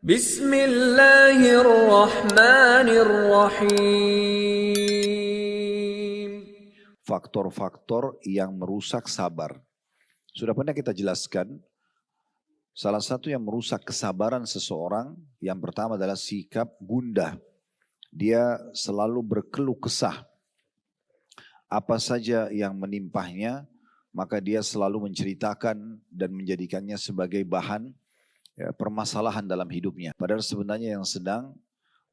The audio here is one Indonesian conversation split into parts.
Bismillahirrahmanirrahim. Faktor-faktor yang merusak sabar. Sudah pernah kita jelaskan, salah satu yang merusak kesabaran seseorang, yang pertama adalah sikap gundah. Dia selalu berkeluh kesah. Apa saja yang menimpahnya, maka dia selalu menceritakan dan menjadikannya sebagai bahan permasalahan dalam hidupnya. Padahal sebenarnya yang sedang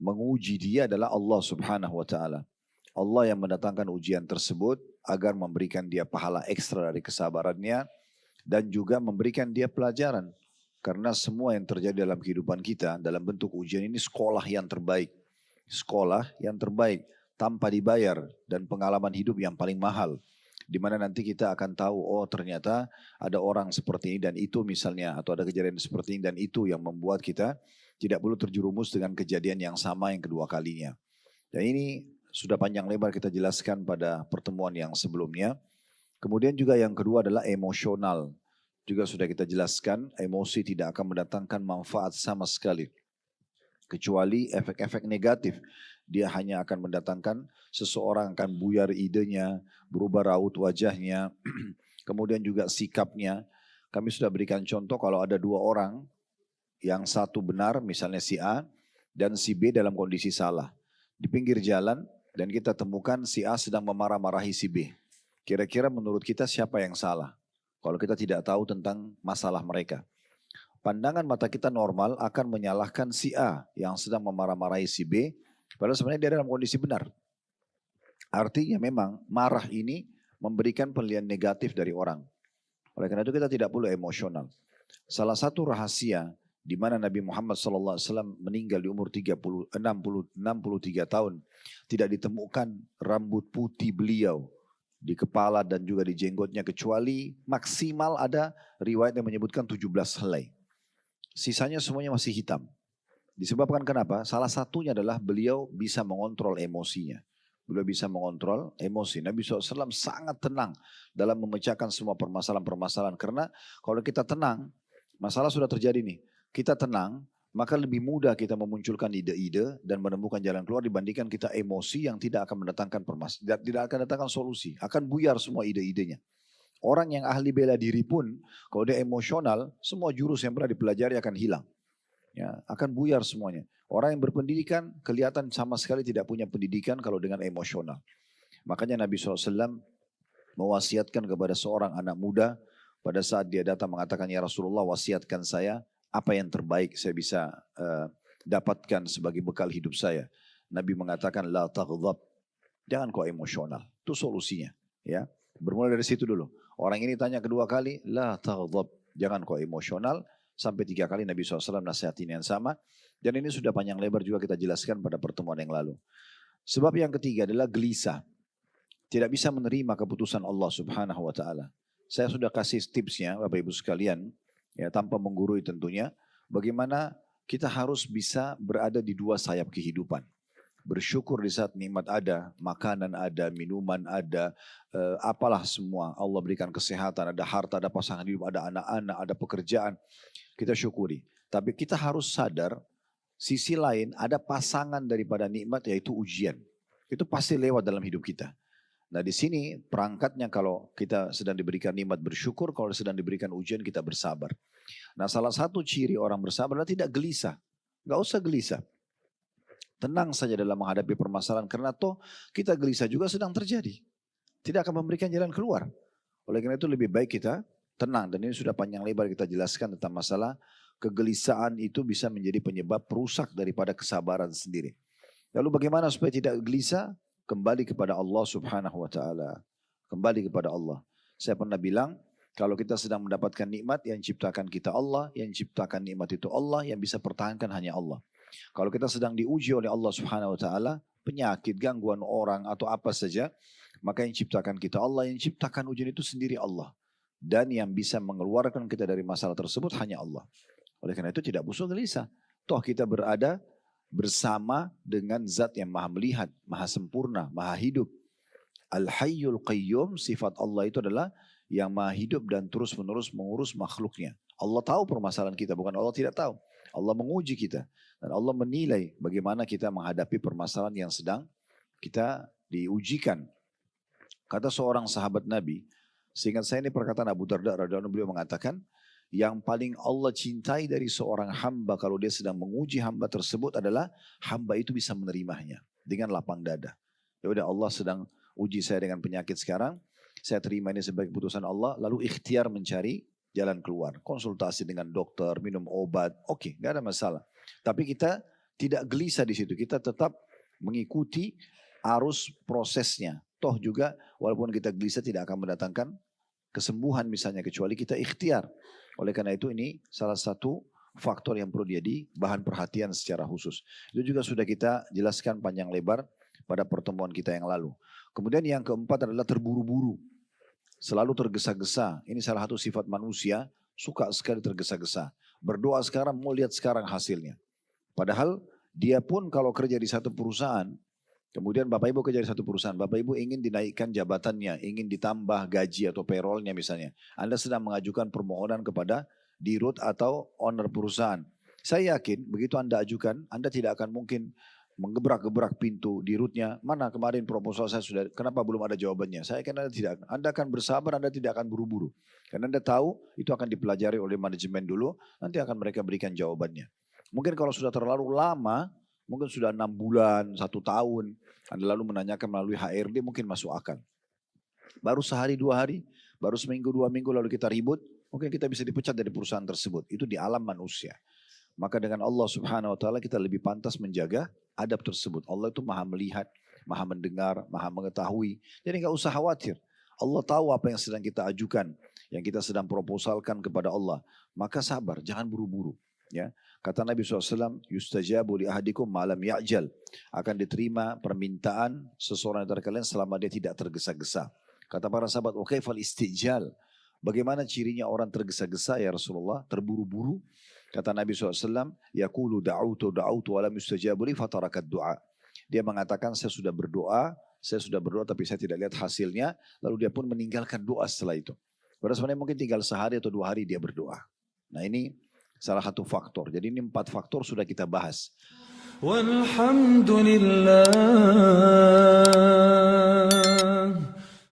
menguji dia adalah Allah Subhanahu wa Ta'ala. Allah yang mendatangkan ujian tersebut agar memberikan dia pahala ekstra dari kesabarannya dan juga memberikan dia pelajaran. Karena semua yang terjadi dalam kehidupan kita dalam bentuk ujian ini sekolah yang terbaik. Sekolah yang terbaik tanpa dibayar dan pengalaman hidup yang paling mahal. Di mana nanti kita akan tahu, oh ternyata ada orang seperti ini dan itu misalnya, atau ada kejadian seperti ini dan itu yang membuat kita tidak perlu terjerumus dengan kejadian yang sama yang kedua kalinya. Dan ini sudah panjang lebar kita jelaskan pada pertemuan yang sebelumnya. Kemudian juga yang kedua adalah emosional. Juga sudah kita jelaskan, emosi tidak akan mendatangkan manfaat sama sekali. Kecuali efek-efek negatif. Dia hanya akan mendatangkan seseorang akan buyar idenya, berubah raut wajahnya, kemudian juga sikapnya. Kami sudah berikan contoh kalau ada dua orang, yang satu benar misalnya si A, dan si B dalam kondisi salah. Di pinggir jalan dan kita temukan si A sedang memarah-marahi si B. Kira-kira menurut kita siapa yang salah? Kalau kita tidak tahu tentang masalah mereka. Pandangan mata kita normal akan menyalahkan si A yang sedang memarah-marahi si B. Padahal sebenarnya dia dalam kondisi benar. Artinya memang marah ini memberikan penilaian negatif dari orang. Oleh karena itu kita tidak perlu emosional. Salah satu rahasia di mana Nabi Muhammad SAW meninggal di umur 63 tahun. Tidak ditemukan rambut putih beliau di kepala dan juga di jenggotnya kecuali maksimal ada riwayat yang menyebutkan 17 helai. Sisanya semuanya masih hitam. Disebabkan kenapa? Salah satunya adalah beliau bisa mengontrol emosinya. Beliau bisa mengontrol emosi. Nabi SAW sangat tenang dalam memecahkan semua permasalahan-permasalahan. Karena kalau kita tenang, masalah sudah terjadi nih. Kita tenang, maka lebih mudah kita memunculkan ide-ide dan menemukan jalan keluar dibandingkan kita emosi yang tidak akan mendatangkan tidak akan mendatangkan solusi. Akan buyar semua ide-idenya. Orang yang ahli bela diri pun, kalau dia emosional, semua jurus yang pernah dipelajari akan hilang. Ya, akan buyar semuanya. Orang yang berpendidikan kelihatan sama sekali tidak punya pendidikan kalau dengan emosional. Makanya Nabi SAW mewasiatkan kepada seorang anak muda pada saat dia datang mengatakan, ya Rasulullah wasiatkan saya apa yang terbaik saya bisa dapatkan sebagai bekal hidup saya. Nabi mengatakan la taghdab, jangan kau emosional. Itu solusinya. Ya, bermula dari situ dulu. Orang ini tanya kedua kali, la taghdab, jangan kau emosional. Sampai 3 kali Nabi SAW nasihatin yang sama. Dan ini sudah panjang lebar juga kita jelaskan pada pertemuan yang lalu. Sebab yang ketiga adalah gelisah. Tidak bisa menerima keputusan Allah Subhanahu wa Ta'ala. Saya sudah kasih tipsnya Bapak Ibu sekalian, ya, tanpa menggurui tentunya, bagaimana kita harus bisa berada di dua sayap kehidupan. Bersyukur di saat nikmat ada, makanan ada, minuman ada, apalah semua. Allah berikan kesehatan, ada harta, ada pasangan hidup, ada anak-anak, ada pekerjaan. Kita syukuri. Tapi kita harus sadar, sisi lain ada pasangan daripada nikmat yaitu ujian. Itu pasti lewat dalam hidup kita. Nah di sini perangkatnya kalau kita sedang diberikan nikmat bersyukur, kalau sedang diberikan ujian kita bersabar. Nah salah satu ciri orang bersabar adalah tidak gelisah. Gak usah gelisah. Tenang saja dalam menghadapi permasalahan karena toh kita gelisah juga sedang terjadi. Tidak akan memberikan jalan keluar. Oleh karena itu lebih baik kita tenang. Dan ini sudah panjang lebar kita jelaskan tentang masalah kegelisahan itu bisa menjadi penyebab perusak daripada kesabaran sendiri. Lalu bagaimana supaya tidak gelisah? Kembali kepada Allah Subhanahu wa Ta'ala. Kembali kepada Allah. Saya pernah bilang, kalau kita sedang mendapatkan nikmat, yang ciptakan kita Allah, yang ciptakan nikmat itu Allah, yang bisa pertahankan hanya Allah. Kalau kita sedang diuji oleh Allah Subhanahu wa Ta'ala, penyakit, gangguan orang atau apa saja, maka yang ciptakan kita Allah, yang ciptakan ujian itu sendiri Allah. Dan yang bisa mengeluarkan kita dari masalah tersebut hanya Allah. Oleh karena itu tidak usah gelisah. Toh kita berada bersama dengan zat yang maha melihat, maha sempurna, maha hidup. Al-Hayyul Qayyum, sifat Allah itu adalah yang maha hidup dan terus menerus mengurus makhluknya. Allah tahu permasalahan kita, bukan Allah tidak tahu. Allah menguji kita. Dan Allah menilai bagaimana kita menghadapi permasalahan yang sedang kita diujikan. Kata seorang sahabat Nabi, seingat saya ini perkataan Abu Darda radhiyallahu anhu, beliau mengatakan, yang paling Allah cintai dari seorang hamba kalau dia sedang menguji hamba tersebut adalah hamba itu bisa menerimanya dengan lapang dada. Ya udah, Allah sedang uji saya dengan penyakit sekarang, saya terima ini sebagai keputusan Allah, lalu ikhtiar mencari jalan keluar. Konsultasi dengan dokter, minum obat, oke, nggak ada masalah. Tapi kita tidak gelisah di situ, kita tetap mengikuti arus prosesnya. Toh juga walaupun kita gelisah tidak akan mendatangkan kesembuhan misalnya, kecuali kita ikhtiar. Oleh karena itu ini salah satu faktor yang perlu jadi bahan perhatian secara khusus. Itu juga sudah kita jelaskan panjang lebar pada pertemuan kita yang lalu. Kemudian yang keempat adalah terburu-buru. Selalu tergesa-gesa. Ini salah satu sifat manusia, suka sekali tergesa-gesa. Berdoa sekarang, mau lihat sekarang hasilnya. Padahal dia pun kalau kerja di satu perusahaan, kemudian Bapak Ibu kerja di satu perusahaan, Bapak Ibu ingin dinaikkan jabatannya, ingin ditambah gaji atau payrollnya misalnya. Anda sedang mengajukan permohonan kepada dirut atau owner perusahaan. Saya yakin begitu Anda ajukan, Anda tidak akan mungkin menggebrak-gebrak pintu dirutnya. Mana kemarin proposal saya sudah, kenapa belum ada jawabannya? Saya yakin Anda akan bersabar, Anda tidak akan buru-buru. Karena Anda tahu itu akan dipelajari oleh manajemen dulu, nanti akan mereka berikan jawabannya. Mungkin kalau sudah terlalu lama, mungkin sudah 6 bulan, 1 tahun, Anda lalu menanyakan melalui HRD mungkin masuk akal. Baru sehari 2 hari, baru seminggu 2 minggu lalu kita ribut, mungkin kita bisa dipecat dari perusahaan tersebut. Itu di alam manusia. Maka dengan Allah Subhanahu Wa Taala kita lebih pantas menjaga adab tersebut. Allah itu maha melihat, maha mendengar, maha mengetahui. Jadi nggak usah khawatir. Allah tahu apa yang sedang kita ajukan, yang kita sedang proposalkan kepada Allah. Maka sabar, jangan buru-buru. Ya, kata Nabi SAW, yustajabu li ahadikum ma'lam ya'jal. Akan diterima permintaan seseorang dari kalian selama dia tidak tergesa-gesa. Kata para sahabat, wa kaifal istijal. Bagaimana cirinya orang tergesa-gesa ya Rasulullah, terburu-buru? Kata Nabi SAW, yaqulu da'utu wa lam yustajabu li fatarakat du'a. Dia mengatakan saya sudah berdoa tapi saya tidak lihat hasilnya. Lalu dia pun meninggalkan doa setelah itu. Padahal sebenarnya mungkin tinggal sehari atau 2 hari dia berdoa. Nah ini salah satu faktor. Jadi ini 4 faktor sudah kita bahas. Walhamdulillah.